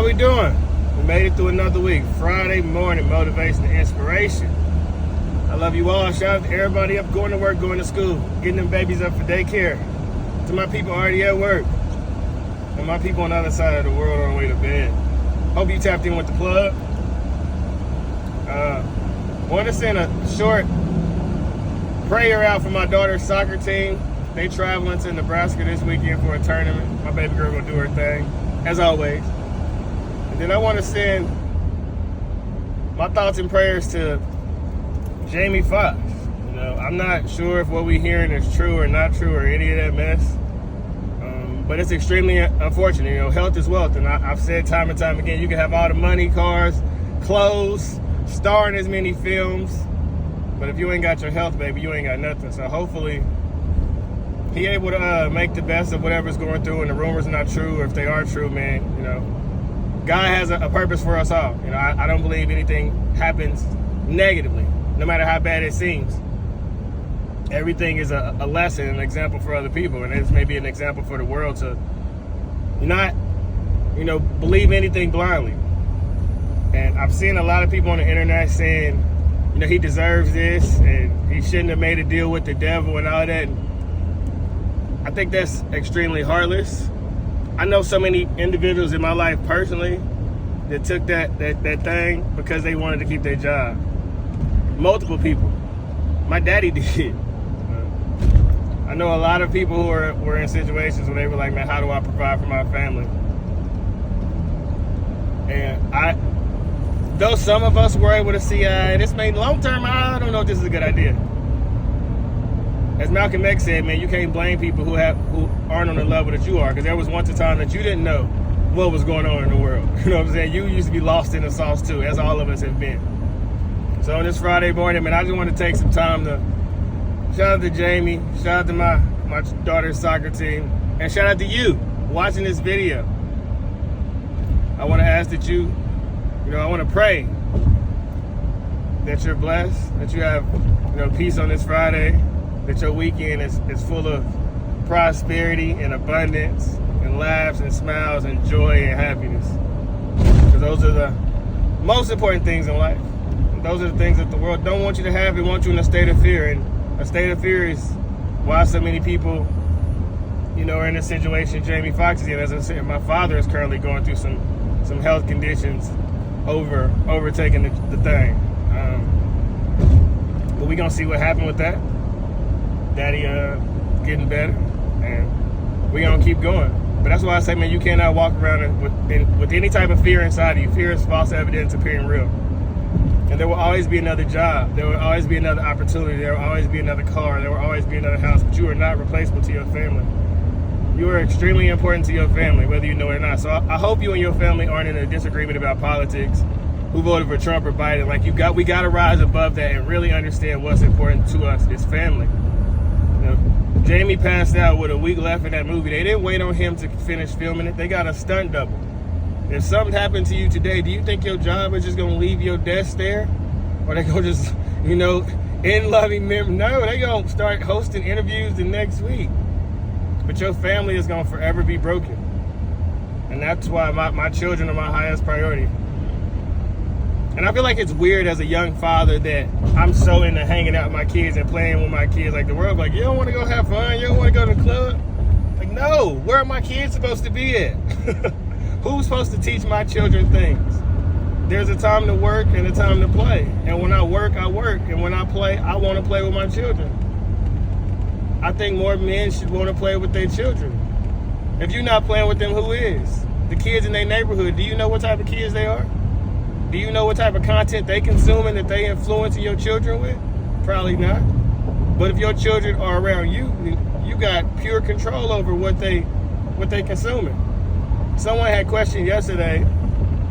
How we doing? We made it through another week. Friday morning motivation and inspiration. I love you all. Shout out to everybody up going to work, going to school, getting them babies up for daycare. To my people already at work. And my people on the other side of the world on the way to bed. Hope you tapped in with the plug. Want to send a short prayer out for my daughter's soccer team. They traveling to Nebraska this weekend for a tournament. My baby girl gonna do her thing, as always. And then I want to send my thoughts and prayers to Jamie Foxx. You know, I'm not sure if what we're hearing is true or not true or any of that mess. But it's extremely unfortunate. You know, health is wealth. And I've said time and time again, you can have all the money, cars, clothes, star in as many films. But if you ain't got your health, baby, you ain't got nothing. So hopefully he able to make the best of whatever's going through, and the rumors are not true, or if they are true, man, you know, God has a purpose for us all. You know, I don't believe anything happens negatively, no matter how bad it seems. Everything is a lesson, an example for other people, and it's maybe an example for the world to not, you know, believe anything blindly. And I've seen a lot of people on the internet saying, you know, he deserves this, and he shouldn't have made a deal with the devil and all that. I think that's extremely heartless. I know so many individuals in my life personally that took that thing because they wanted to keep their job. Multiple people. My daddy did. I know a lot of people who were in situations where they were like, man, how do I provide for my family? And though some of us were able to see, this made long term, I don't know if this is a good idea. As Malcolm X said, man, you can't blame people who aren't on the level that you are, because there was once a time that you didn't know what was going on in the world. You know what I'm saying? You used to be lost in the sauce too, as all of us have been. So on this Friday morning, man, I just want to take some time to shout out to Jamie, shout out to my daughter's soccer team, and shout out to you watching this video. I want to ask that I want to pray that you're blessed, that you have, you know, peace on this Friday, that your weekend is full of prosperity and abundance and laughs and smiles and joy and happiness. Because those are the most important things in life. And those are the things that the world don't want you to have. They want you in a state of fear. And a state of fear is why so many people, you know, are in a situation Jamie Foxx is in. As I said, my father is currently going through some health conditions overtaking the thing. But we're going to see what happened with that. Daddy getting better, and we're gonna keep going. But that's why I say, man, you cannot walk around with any type of fear inside of you. Fear is false evidence appearing real. And there will always be another job. There will always be another opportunity. There will always be another car. There will always be another house. But you are not replaceable to your family. You are extremely important to your family, whether you know it or not. So I hope you and your family aren't in a disagreement about politics, who voted for Trump or Biden. Like we got to rise above that and really understand what's important to us as family. You know, Jamie passed out with a week left in that movie. They didn't wait on him to finish filming it. They got a stunt double. If something happened to you today, do you think your job is just going to leave your desk there? Or they going to just, you know, in loving memory? No, they going to start hosting interviews the next week. But your family is going to forever be broken. And that's why my children are my highest priority. And I feel like it's weird as a young father that I'm so into hanging out with my kids and playing with my kids. Like the world, like, you don't want to go have fun? You don't want to go to the club? Like, no, where are my kids supposed to be at? Who's supposed to teach my children things? There's a time to work and a time to play. And when I work, I work. And when I play, I want to play with my children. I think more men should want to play with their children. If you're not playing with them, who is? The kids in their neighborhood, do you know what type of kids they are? Do you know what type of content they consume and that they influencing your children with? Probably not. But if your children are around you, you got pure control over what they consuming. Someone had questioned yesterday,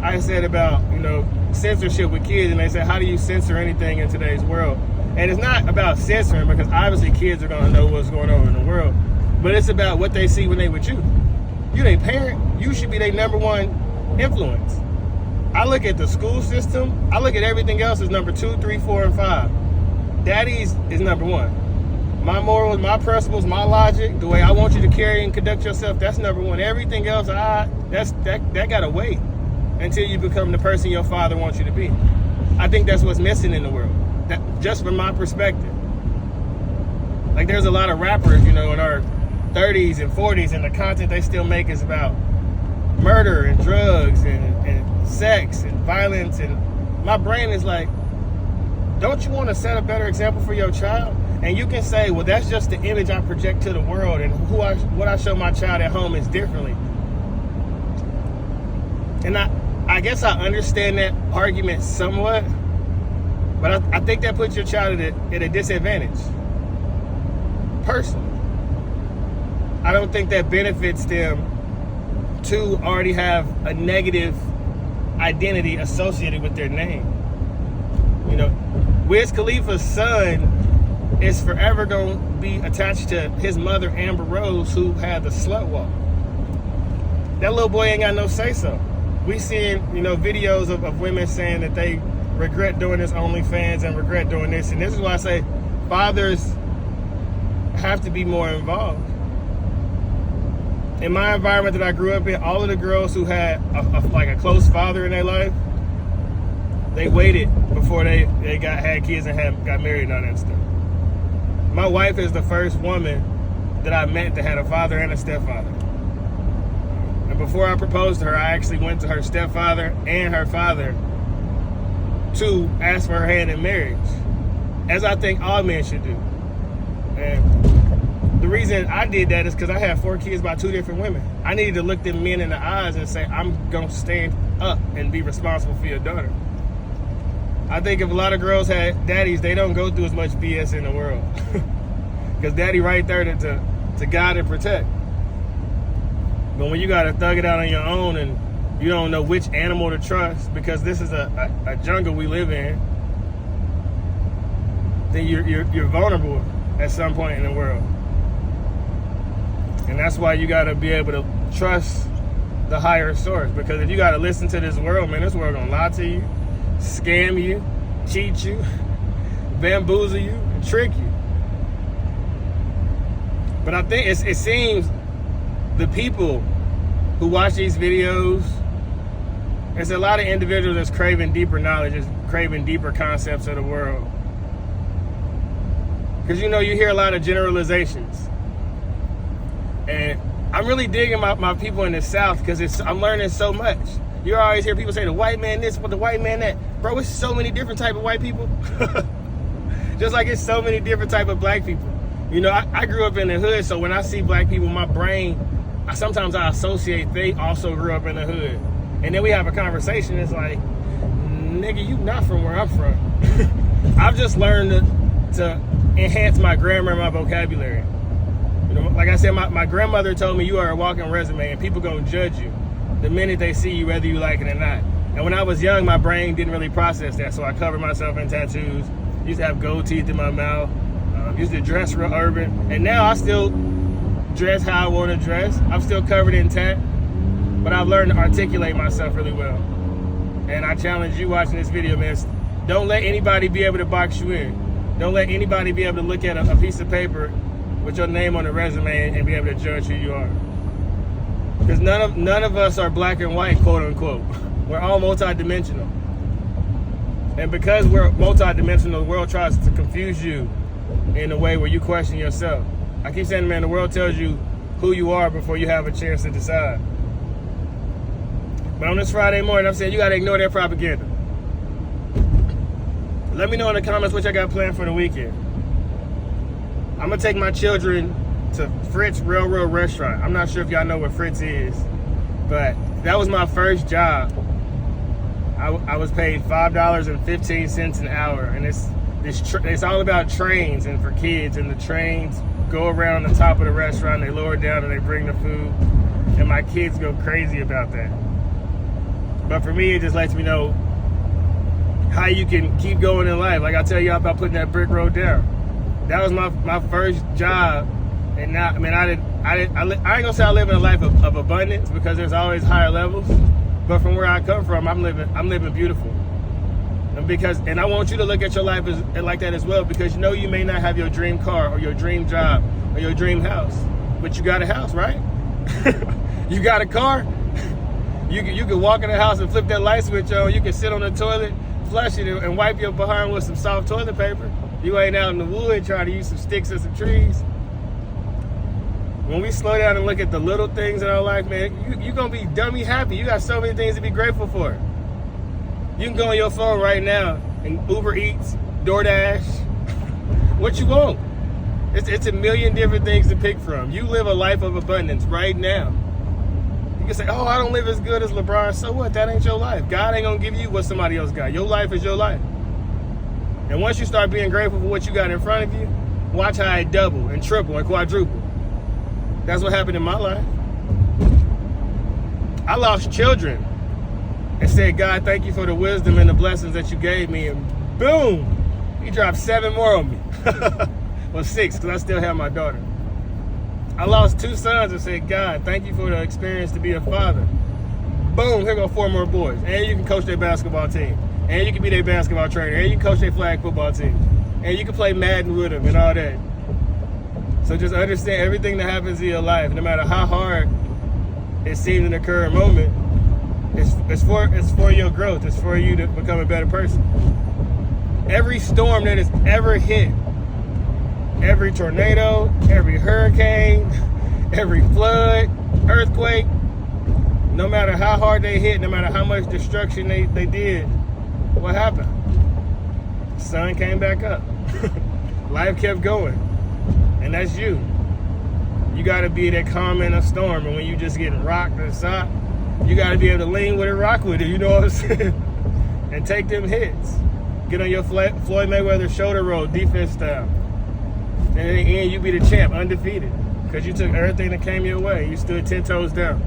I said about, you know, censorship with kids, and they said, how do you censor anything in today's world? And it's not about censoring, because obviously kids are going to know what's going on in the world, but it's about what they see when they with you. You their parent, you should be their number one influence. I look at the school system, I look at everything else as number 2, 3, 4, and 5. Daddy's is number 1. My morals, my principles, my logic, the way I want you to carry and conduct yourself, that's number 1. Everything else, that gotta wait. until you become the person your father wants you to be. I think that's what's missing in the world. That, just from my perspective. Like, there's a lot of rappers, you know, in our 30s and 40s, and the content they still make is about murder and drugs and sex and violence. And my brain is like, don't you want to set a better example for your child? And you can say, well, that's just the image I project to the world, and what I show my child at home is differently. And I guess I understand that argument somewhat, but I think that puts your child at a disadvantage. Personally, I don't think that benefits them to already have a negative identity associated with their name. You know, Wiz Khalifa's son is forever going to be attached to his mother, Amber Rose, who had the slut walk. That little boy ain't got no say-so. We seeing, you know, videos of women saying that they regret doing this OnlyFans and regret doing this. And this is why I say fathers have to be more involved. In my environment that I grew up in, all of the girls who had a close father in their life, they waited before they had kids and got married and all that stuff. My wife is the first woman that I met that had a father and a stepfather. And before I proposed to her, I actually went to her stepfather and her father to ask for her hand in marriage, as I think all men should do. And the reason I did that is because I had 4 kids by 2 different women. I needed to look them men in the eyes and say, I'm going to stand up and be responsible for your daughter. I think if a lot of girls had daddies, they don't go through as much BS in the world. Because daddy right there to guide and protect. But when you got to thug it out on your own and you don't know which animal to trust, because this is a jungle we live in, then you're vulnerable at some point in the world. And that's why you got to be able to trust the higher source. Because if you got to listen to this world, man, this world going to lie to you, scam you, cheat you, bamboozle you, and trick you. But I think it seems the people who watch these videos, there's a lot of individuals that's craving deeper knowledge, that's craving deeper concepts of the world. Because, you know, you hear a lot of generalizations. And I'm really digging my people in the South because I'm learning so much. You always hear people say the white man this, but the white man that. Bro, it's so many different type of white people. Just like it's so many different type of black people. You know, I grew up in the hood, so when I see black people, my brain, sometimes I associate they also grew up in the hood. And then we have a conversation, it's like, nigga, you not from where I'm from. I've just learned to enhance my grammar and my vocabulary. You know, like I said, my grandmother told me you are a walking resume and people gonna judge you the minute they see you, whether you like it or not. And when I was young, my brain didn't really process that, so I covered myself in tattoos, used to have gold teeth in my mouth, used to dress real urban, and now I still dress how I want to dress. I'm still covered in tat, but I've learned to articulate myself really well. And I challenge you watching this video, man, don't let anybody be able to box you in. Don't let anybody be able to look at a piece of paper with your name on the resume and be able to judge who you are. Because none of us are black and white, quote unquote. We're all multidimensional. And because we're multidimensional, the world tries to confuse you in a way where you question yourself. I keep saying, man, the world tells you who you are before you have a chance to decide. But on this Friday morning, I'm saying you got to ignore that propaganda. Let me know in the comments what y'all got planned for the weekend. I'm going to take my children to Fritz Railroad Restaurant. I'm not sure if y'all know what Fritz is, but that was my first job. I was paid $5.15 an hour, and it's all about trains and for kids, and the trains go around the top of the restaurant, they lower it down and they bring the food, and my kids go crazy about that. But for me, it just lets me know how you can keep going in life. Like I tell you about putting that brick road down. That was my first job, and now, I mean, I ain't gonna say I live in a life of abundance because there's always higher levels. But from where I come from, I'm living beautiful. And I want you to look at your life like that as well, because you know you may not have your dream car or your dream job or your dream house, but you got a house, right? You got a car. You can walk in the house and flip that light switch on. You can sit on the toilet, flush it, and wipe your behind with some soft toilet paper. You ain't out in the wood trying to use some sticks and some trees. When we slow down and look at the little things in our life, man, you're going to be dummy happy. You got so many things to be grateful for. You can go on your phone right now and Uber Eats, DoorDash, what you want. It's a million different things to pick from. You live a life of abundance right now. You can say, oh, I don't live as good as LeBron. So what? That ain't your life. God ain't going to give you what somebody else got. Your life is your life. And once you start being grateful for what you got in front of you, watch how it double and triple and quadruple. That's what happened in my life. I lost children and said, God, thank you for the wisdom and the blessings that you gave me. And boom, he dropped 7 more on me. Well, 6, because I still have my daughter. I lost 2 sons and said, God, thank you for the experience to be a father. Boom, here go 4 more boys. And you can coach their basketball team. And you can be their basketball trainer. And you can coach their flag football team. And you can play Madden with them and all that. So just understand everything that happens in your life, no matter how hard it seems in the current moment, it's for your growth. It's for you to become a better person. Every storm that has ever hit, every tornado, every hurricane, every flood, earthquake, no matter how hard they hit, no matter how much destruction they did, what happened? The sun came back up. Life kept going. And that's you. You got to be that calm in a storm. And when you just getting rocked and socked, you got to be able to lean with it, rock with it. You know what I'm saying? And take them hits. Get on your Floyd Mayweather shoulder roll, defense style. And in the end, you be the champ, undefeated. Because you took everything that came your way. You stood 10 toes down.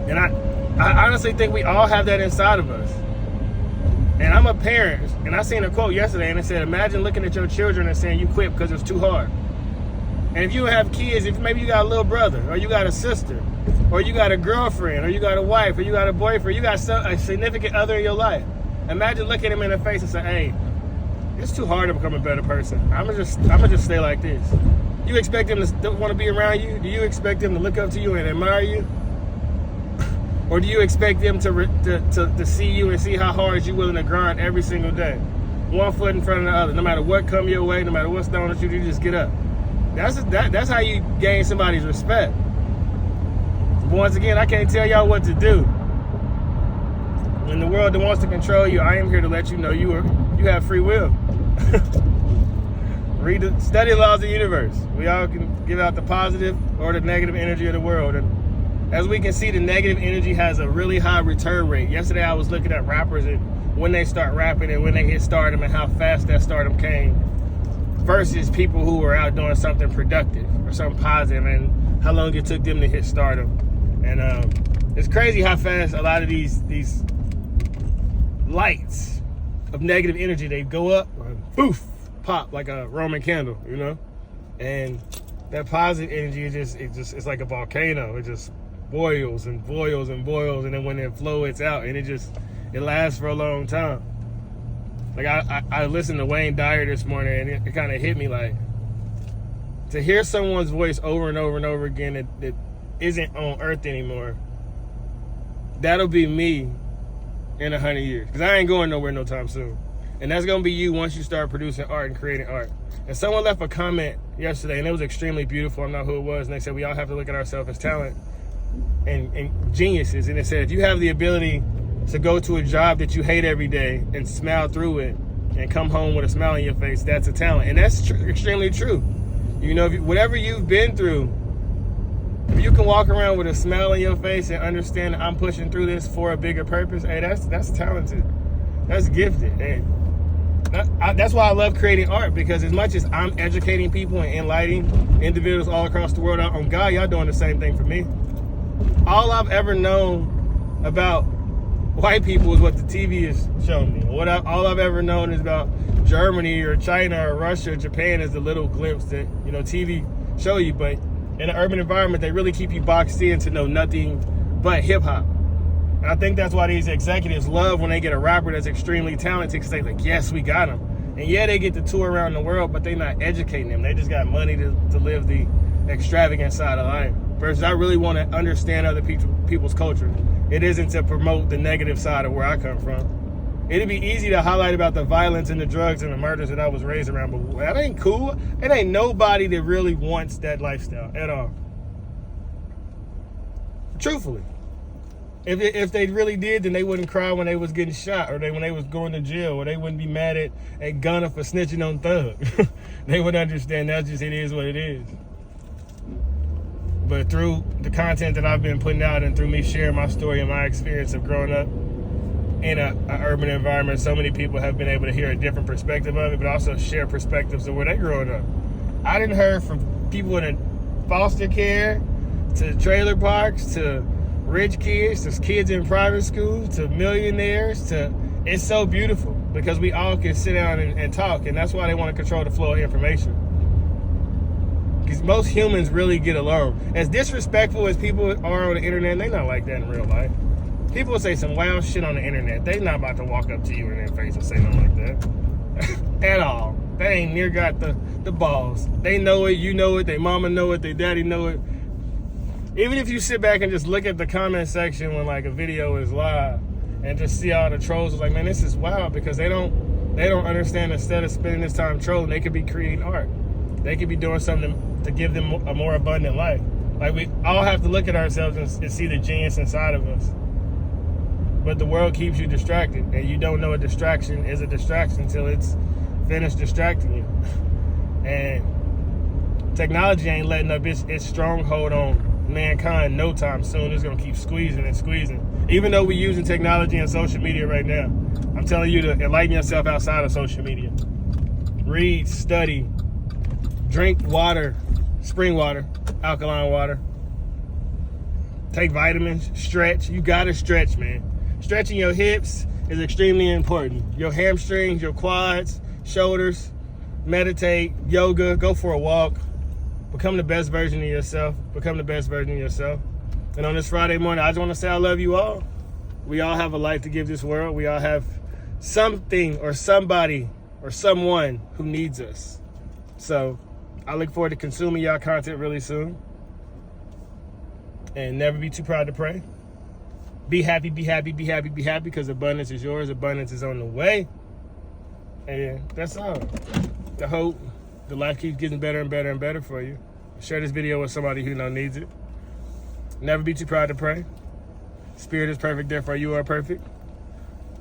And I honestly think we all have that inside of us. And I'm a parent, and I seen a quote yesterday, and it said, imagine looking at your children and saying you quit because it's too hard. And if you have kids, if maybe you got a little brother, or you got a sister, or you got a girlfriend, or you got a wife, or you got a boyfriend, you got a significant other in your life, imagine looking them in the face and say, hey, it's too hard to become a better person. I'm gonna just stay like this. You expect them to want to be around you? Do you expect them to look up to you and admire you? Or do you expect them to see you and see how hard you're willing to grind every single day? One foot in front of the other. No matter what come your way, no matter what's thrown at you, you just get up. That's how you gain somebody's respect. But once again, I can't tell y'all what to do. In the world that wants to control you, I am here to let you know you have free will. Study the laws of the universe. We all can give out the positive or the negative energy of the world. And as we can see, the negative energy has a really high return rate. Yesterday, I was looking at rappers and when they start rapping and when they hit stardom and how fast that stardom came versus people who were out doing something productive or something positive and how long it took them to hit stardom. And it's crazy how fast a lot of these lights of negative energy, they go up and poof, pop like a Roman candle, you know? And that positive energy it's like a volcano. It just boils and boils and boils, and then when it flows, it's out, and it lasts for a long time. Like I listened to Wayne Dyer this morning, and it kind of hit me like to hear someone's voice over and over and over again that isn't on Earth anymore. That'll be me in 100 years, because I ain't going nowhere no time soon. And that's gonna be you once you start producing art and creating art. And someone left a comment yesterday, and it was extremely beautiful. I don't know who it was, and they said we all have to look at ourselves as talent and geniuses. And it said if you have the ability to go to a job that you hate every day and smile through it and come home with a smile on your face, that's a talent. And that's extremely true. You know, whatever you've been through, if you can walk around with a smile on your face and understand that I'm pushing through this for a bigger purpose, hey, that's talented. That's gifted. Hey, that's why I love creating art, because as much as I'm educating people and enlightening individuals all across the world, on God, y'all doing the same thing for me. All I've ever known about white people is what the TV has shown me. All I've ever known is about Germany or China or Russia or Japan is the little glimpse that, you know, TV show you. But in an urban environment, they really keep you boxed in to know nothing but hip hop. And I think that's why these executives love when they get a rapper that's extremely talented, because they're like, yes, we got him. And yeah, they get to tour around the world, but they're not educating them. They just got money to live the extravagant side of life. versus I really want to understand other people's culture. It isn't to promote the negative side of where I come from. It'd be easy to highlight about the violence and the drugs and the murders that I was raised around, but that ain't cool. It ain't nobody that really wants that lifestyle at all. Truthfully. If they really did, then they wouldn't cry when they was getting shot, or when they was going to jail, or they wouldn't be mad at Gunna for snitching on Thug. They would understand that's just, it is what it is. But through the content that I've been putting out and through me sharing my story and my experience of growing up in an urban environment, so many people have been able to hear a different perspective of it, but also share perspectives of where they growing up. I didn't heard from people in foster care, to trailer parks, to rich kids, to kids in private schools, to millionaires, to, it's so beautiful because we all can sit down and talk, and that's why they want to control the flow of information. Because most humans really get along. As disrespectful as people are on the internet, they're not like that in real life. People will say some wild shit on the internet. They not about to walk up to you in their face and say nothing like that. At all. They ain't near got the balls. They know it, you know it, their mama know it, their daddy know it. Even if you sit back and just look at the comment section when like a video is live and just see all the trolls, it's like, man, this is wild, because they don't understand, instead of spending this time trolling, they could be creating art. They could be doing something to give them a more abundant life. Like, we all have to look at ourselves and see the genius inside of us. But the world keeps you distracted, and you don't know a distraction is a distraction until it's finished distracting you. And technology ain't letting up its stronghold on mankind no time soon. It's gonna keep squeezing and squeezing. Even though we're using technology and social media right now, I'm telling you to enlighten yourself outside of social media. Read, study, drink water, spring water, alkaline water. Take vitamins, stretch. You gotta stretch, man. Stretching your hips is extremely important. Your hamstrings, your quads, shoulders. Meditate, yoga, go for a walk. Become the best version of yourself. Become the best version of yourself. And on this Friday morning, I just want to say I love you all. We all have a life to give this world. We all have something or somebody or someone who needs us. So I look forward to consuming y'all content really soon. And never be too proud to pray. Be happy, be happy, be happy, be happy, because abundance is yours. Abundance is on the way. And that's all. The hope, the life keeps getting better and better and better for you. Share this video with somebody who needs it. Never be too proud to pray. Spirit is perfect, therefore you are perfect.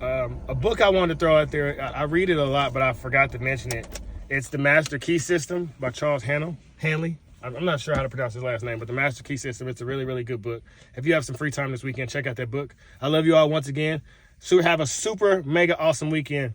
A book I wanted to throw out there, I read it a lot, but I forgot to mention it. It's The Master Key System by Charles Hanley. I'm not sure how to pronounce his last name, but The Master Key System, it's a really, really good book. If you have some free time this weekend, check out that book. I love you all once again. So have a super, mega awesome weekend.